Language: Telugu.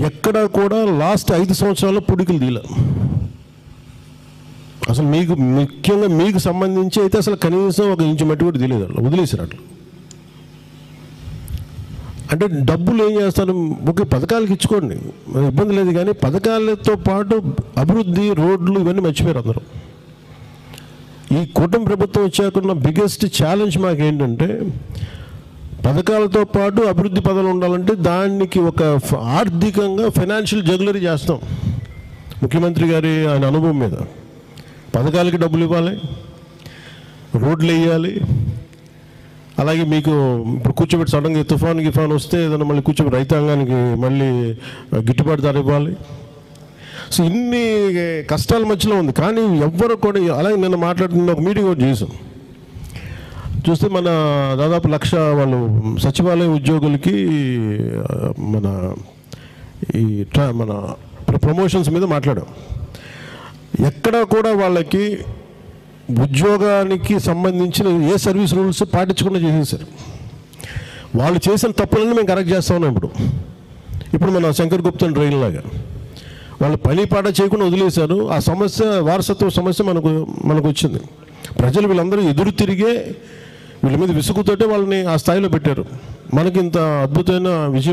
ఎక్కడా కూడా లాస్ట్ 5 సంవత్సరాల్లో పుడికలు తీల. అసలు మీకు ముఖ్యంగా మీకు సంబంధించి అయితే అసలు కనీసం 1 ఇంచు మట్టి కూడా తీయలేదు, అట్లా వదిలేశారు. అట్లా అంటే డబ్బులు ఏం చేస్తారు, ఒకే పథకాలకు ఇచ్చుకోండి, ఇబ్బంది లేదు, కానీ పథకాలతో పాటు అభివృద్ధి, రోడ్లు ఇవన్నీ మర్చిపోయారు అందరూ. ఈ కూటమి ప్రభుత్వం వచ్చాకున్న బిగ్గెస్ట్ ఛాలెంజ్ మాకేంటంటే, పథకాలతో పాటు అభివృద్ధి పదాలు ఉండాలంటే దానికి ఒక ఆర్థికంగా ఫైనాన్షియల్ జగ్లరీ చేస్తాం. ముఖ్యమంత్రి గారి ఆయన అనుభవం మీద పథకాలకి డబ్బులు ఇవ్వాలి, రోడ్లు వేయాలి, అలాగే మీకు ఇప్పుడు కూర్చోబెట్టి సడన్గా గిఫాన్ వస్తే ఏదైనా మళ్ళీ కూర్చోబెట్టి రైతాంగానికి మళ్ళీ గిట్టుబాటు ధర ఇవ్వాలి. సో ఇన్ని కష్టాల మధ్యలో ఉంది. కానీ ఎవ్వరు కూడా, అలాగే నిన్న మాట్లాడుతున్న ఒక మీటింగ్ ఒకటి చేసాం, చూస్తే మన దాదాపు 1,00,000 వాళ్ళు సచివాలయ ఉద్యోగులకి మన ప్రమోషన్స్ మీద మాట్లాడాం. ఎక్కడ కూడా వాళ్ళకి ఉద్యోగానికి సంబంధించిన ఏ సర్వీస్ రూల్స్ పాటించకుండా చేసేసారు. వాళ్ళు చేసిన తప్పులన్నీ మేము కరెక్ట్ చేస్తా ఉన్నాం. ఇప్పుడు మన శంకర్ గుప్తా ట్రైన్ లాగా వాళ్ళు పని పాట చేయకుండా వదిలేశారు. ఆ సమస్య, వారసత్వ సమస్య మనకు వచ్చింది. ప్రజలు వీళ్ళందరూ ఎదురు తిరిగే వీళ్ళ మీద విసుగుతోటే వాళ్ళని ఆ స్థాయిలో పెట్టారు. మనకి ఇంత అద్భుతమైన విజయం